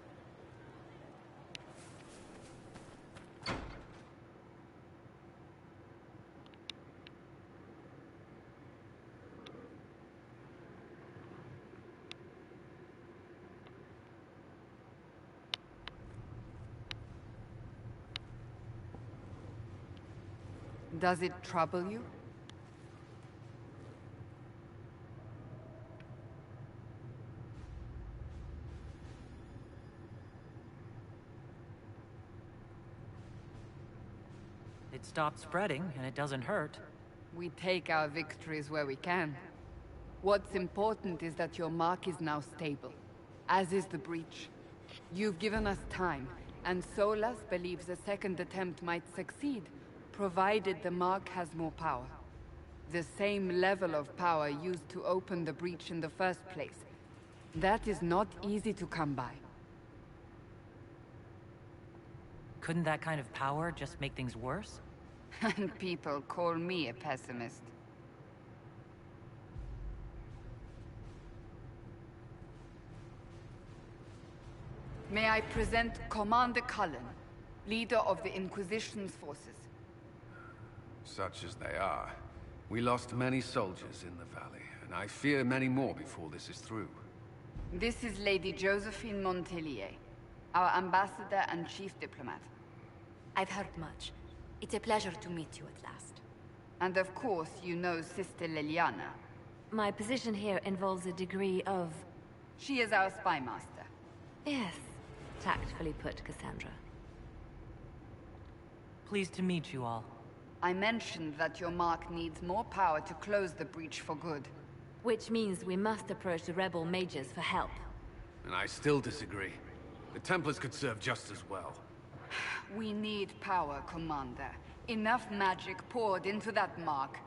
Does it trouble you? It stopped spreading, and it doesn't hurt. We take our victories where we can. What's important is that your mark is now stable, as is the breach. You've given us time, and Solas believes a second attempt might succeed, provided the mark has more power. The same level of power used to open the breach in the first place. That is not easy to come by. Couldn't that kind of power just make things worse? And people call me a pessimist. May I present Commander Cullen, leader of the Inquisition's forces. Such as they are. We lost many soldiers in the valley, and I fear many more before this is through. This is Lady Josephine Montelier, our ambassador and chief diplomat. I've heard much. It's a pleasure to meet you at last. And of course, you know Sister Liliana. My position here involves a degree of... She is our spy master. Yes, tactfully put, Cassandra. Pleased to meet you all. I mentioned that your mark needs more power to close the breach for good. Which means we must approach the rebel mages for help. And I still disagree. The Templars could serve just as well. We need power, Commander. Enough magic poured into that mark.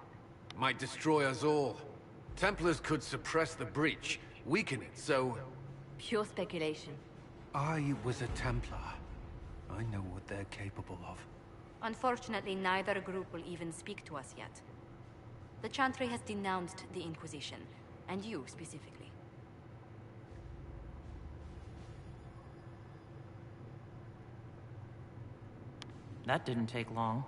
Might destroy us all. Templars could suppress the breach, weaken it, so... Pure speculation. I was a Templar. I know what they're capable of. Unfortunately, neither group will even speak to us yet. The Chantry has denounced the Inquisition, and you specifically. That didn't take long.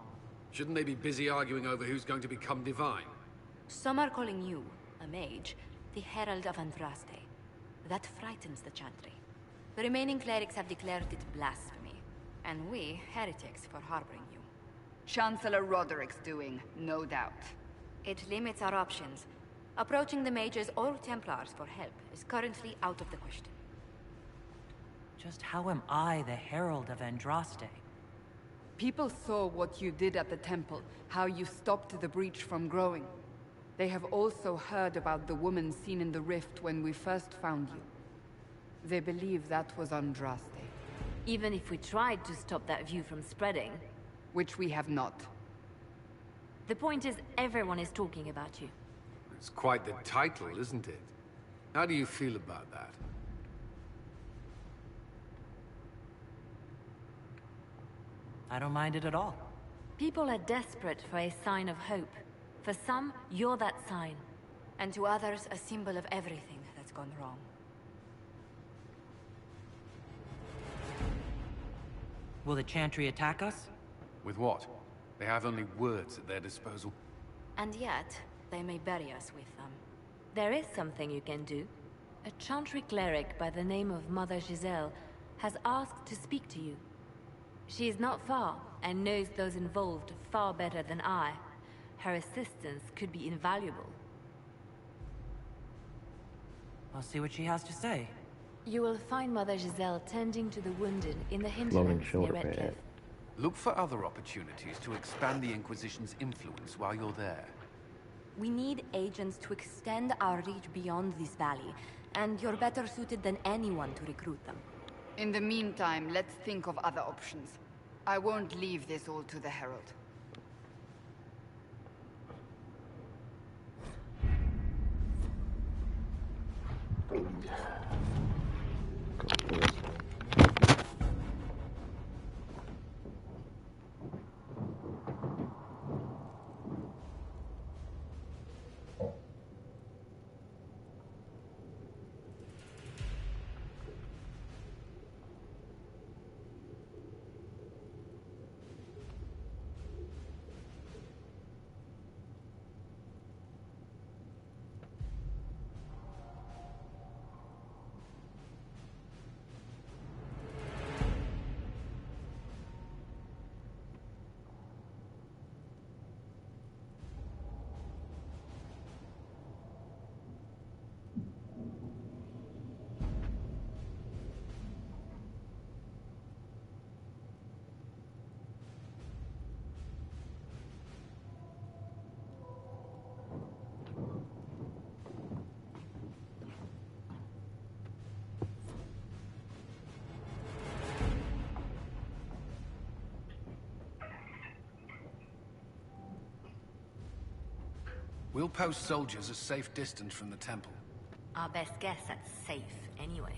Shouldn't they be busy arguing over who's going to become divine? Some are calling you, a mage, the Herald of Andraste. That frightens the Chantry. The remaining clerics have declared it blasphemy, and we, heretics, for harboring you. Chancellor Roderick's doing, no doubt. It limits our options. Approaching the mages or Templars for help is currently out of the question. Just how am I the Herald of Andraste? People saw what you did at the temple, how you stopped the breach from growing. They have also heard about the woman seen in the rift when we first found you. They believe that was Andraste. Even if we tried to stop that view from spreading... Which we have not. The point is, everyone is talking about you. It's quite the title, isn't it? How do you feel about that? I don't mind it at all. People are desperate for a sign of hope. For some, you're that sign. And to others, a symbol of everything that's gone wrong. Will the Chantry attack us? With what? They have only words at their disposal. And yet, they may bury us with them. There is something you can do. A Chantry cleric by the name of Mother Giselle has asked to speak to you. She is not far, and knows those involved far better than I. Her assistance could be invaluable. I'll see what she has to say. You will find Mother Giselle tending to the wounded in the Floating hinterlands near shoulder Redcliffe. pad. Look for other opportunities to expand the Inquisition's influence while you're there. We need agents to extend our reach beyond this valley, and you're better suited than anyone to recruit them. In the meantime, let's think of other options. I won't leave this all to the Herald. We'll post soldiers a safe distance from the temple. Our best guess at safe, anyway.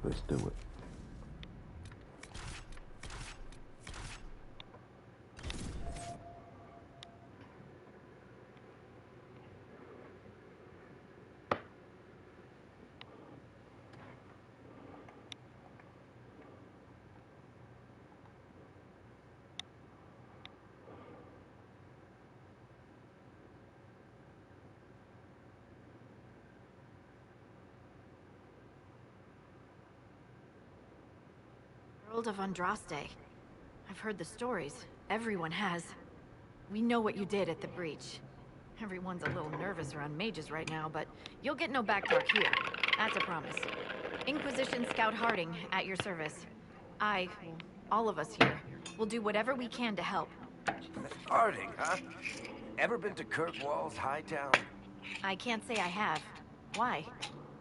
Let's do it. Herald of Andraste. I've heard the stories. Everyone has. We know what you did at the breach. Everyone's a little nervous around mages right now, but you'll get no backtalk here. That's a promise. Inquisition Scout Harding, at your service. All of us here, will do whatever we can to help. Harding, huh? Ever been to Kirkwall's Hightown? I can't say I have. Why?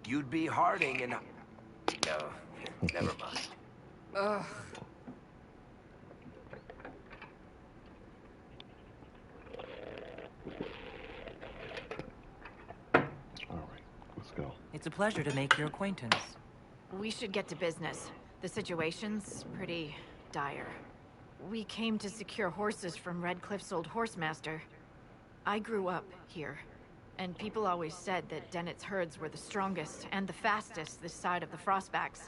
You'd be Harding and... No, never mind. Ugh. Let's go. It's a pleasure to make your acquaintance. We should get to business. The situation's pretty dire. We came to secure horses from Redcliffe's old horsemaster. I grew up here, and people always said that Dennett's herds were the strongest and the fastest this side of the Frostbacks.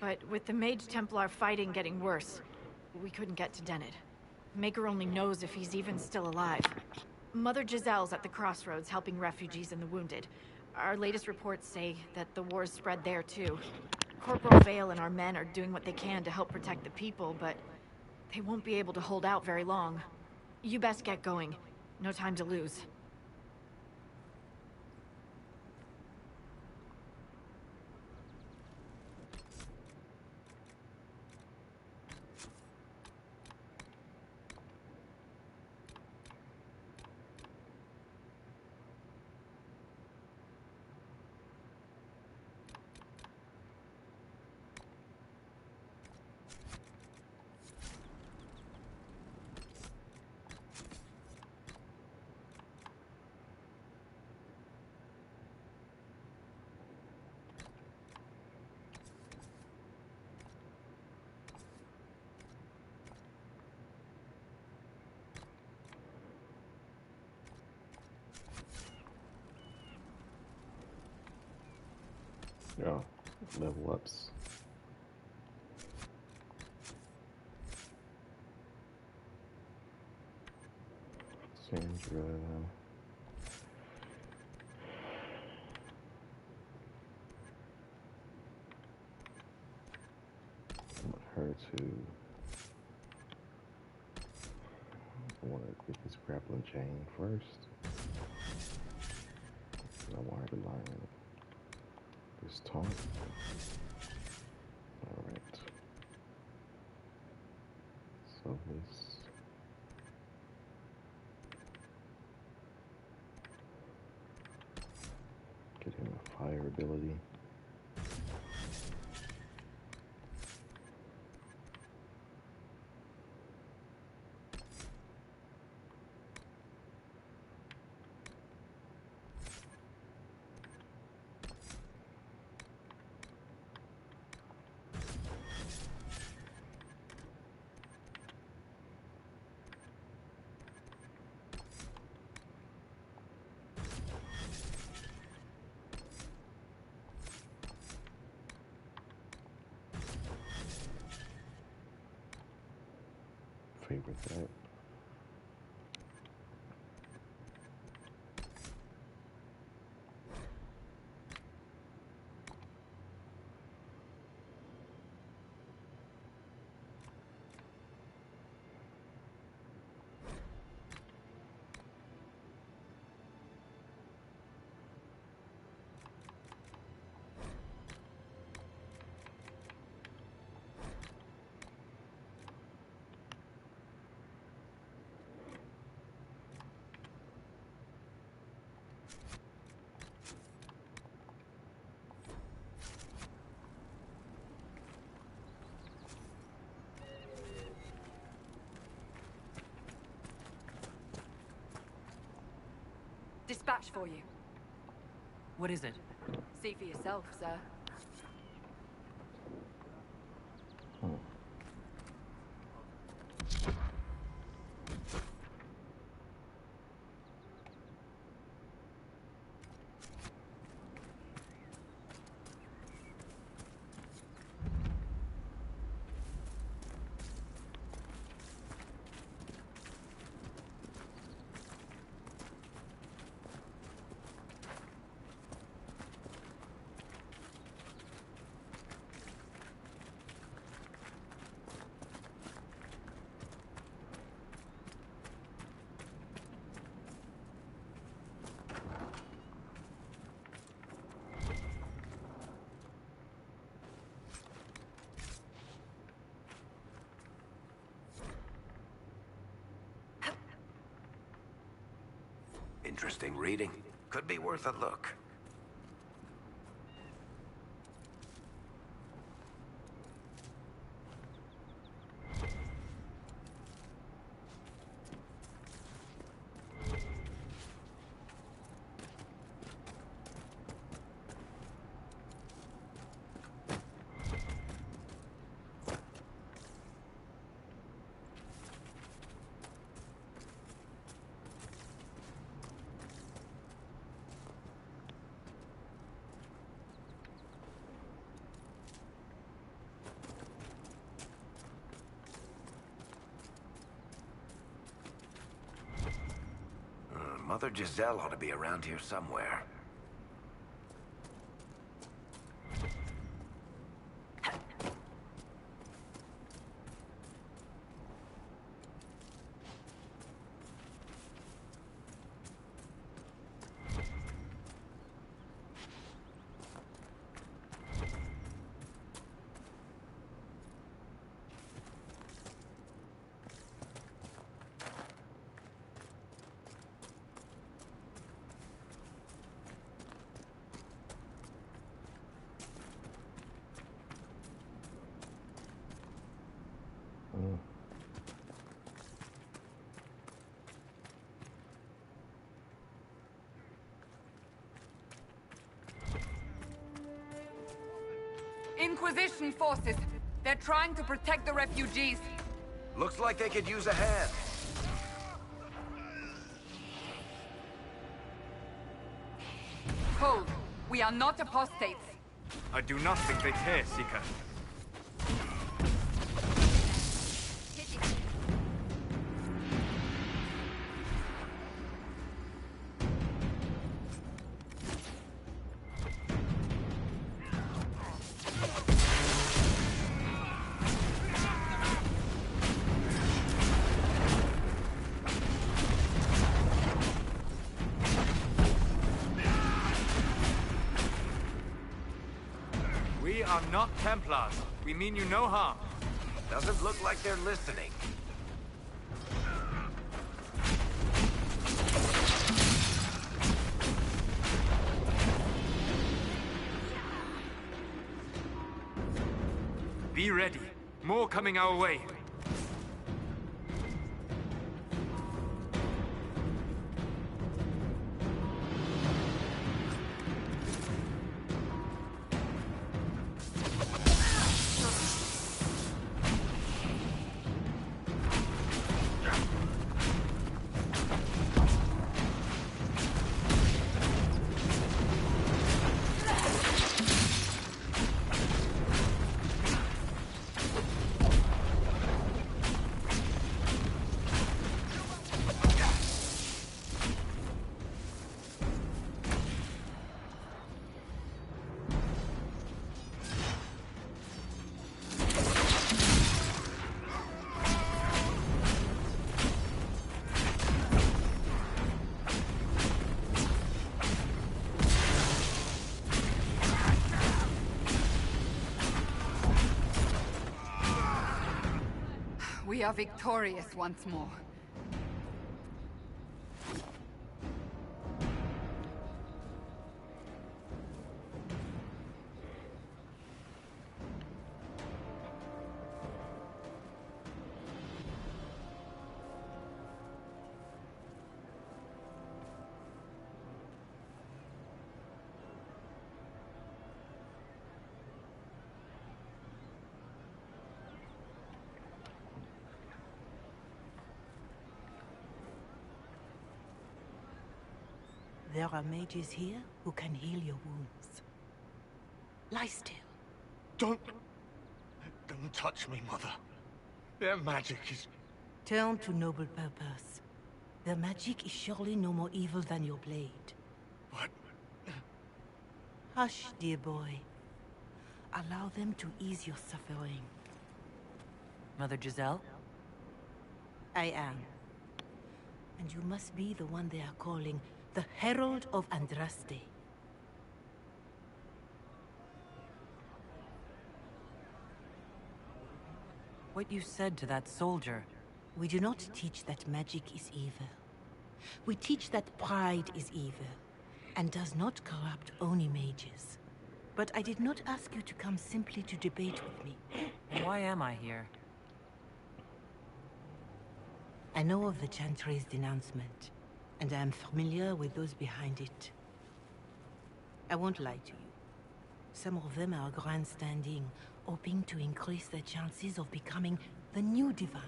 But with the Mage Templar fighting getting worse, we couldn't get to Dennett. Maker only knows if he's even still alive. Mother Giselle's at the crossroads helping refugees and the wounded. Our latest reports say that the war's spread there too. Corporal Vale and our men are doing what they can to help protect the people, but they won't be able to hold out very long. You best get going. No time to lose. Yeah, level ups. Sandra. I want her to. I want to equip this grappling chain first. I want her to learn this taunt. Alright. So this. Get him a fire ability. Favorite that. Dispatch for you. What is it? See for yourself, sir. interesting reading. Could be worth a look. Mother Giselle ought to be around here somewhere. Inquisition forces. They're trying to protect the refugees. Looks like they could use a hand. Hold. We are not apostates. I do not think they care, Seeker. We are not Templars. We mean you no harm. Doesn't look like they're listening. Be ready. More coming our way. We are victorious once more. There are mages here who can heal your wounds. Lie still. Don't touch me, Mother. Their magic is... Turn to noble purpose. Their magic is surely no more evil than your blade. What? Hush, dear boy. Allow them to ease your suffering. Mother Giselle? I am. And you must be the one they are calling the Herald of Andraste. What you said to that soldier... We do not teach that magic is evil. We teach that pride is evil, and does not corrupt only mages. But I did not ask you to come simply to debate with me. And why am I here? I know of the Chantry's denouncement, and I am familiar with those behind it. I won't lie to you. Some of them are grandstanding, hoping to increase their chances of becoming the new divine.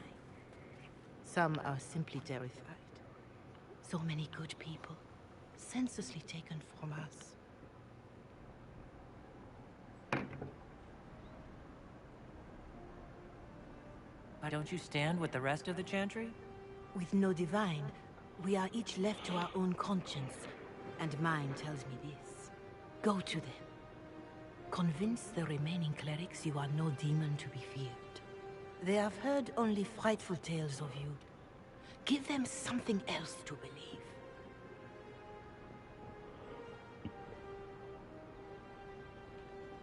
Some are simply terrified. So many good people, senselessly taken from us. Why don't you stand with the rest of the Chantry? With no divine, we are each left to our own conscience, and mine tells me this. Go to them. Convince the remaining clerics you are no demon to be feared. They have heard only frightful tales of you. Give them something else to believe.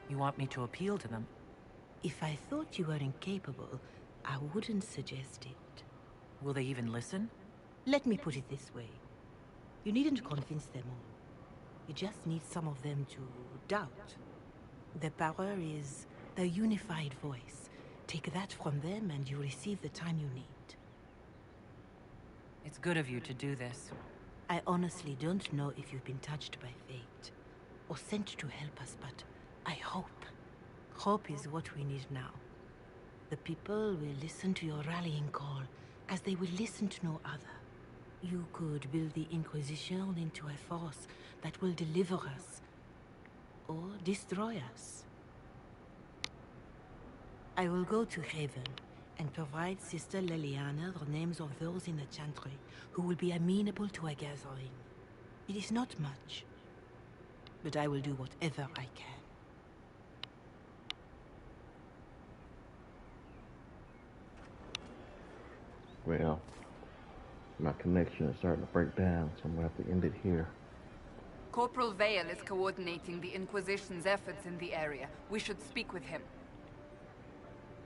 You want me to appeal to them? If I thought you were incapable, I wouldn't suggest it. Will they even listen? Let me put it this way. You needn't convince them all. You just need some of them to doubt. Their power is their unified voice. Take that from them and you receive the time you need. It's good of you to do this. I honestly don't know if you've been touched by fate, or sent to help us, but I hope. Hope is what we need now. The people will listen to your rallying call, as they will listen to no other. You could build the Inquisition into a force that will deliver us, or destroy us. I will go to Haven and provide Sister Leliana the names of those in the Chantry who will be amenable to a gathering. It is not much, but I will do whatever I can. Well, my connection is starting to break down, so I'm gonna have to end it here. Corporal Vale is coordinating the Inquisition's efforts in the area. We should speak with him.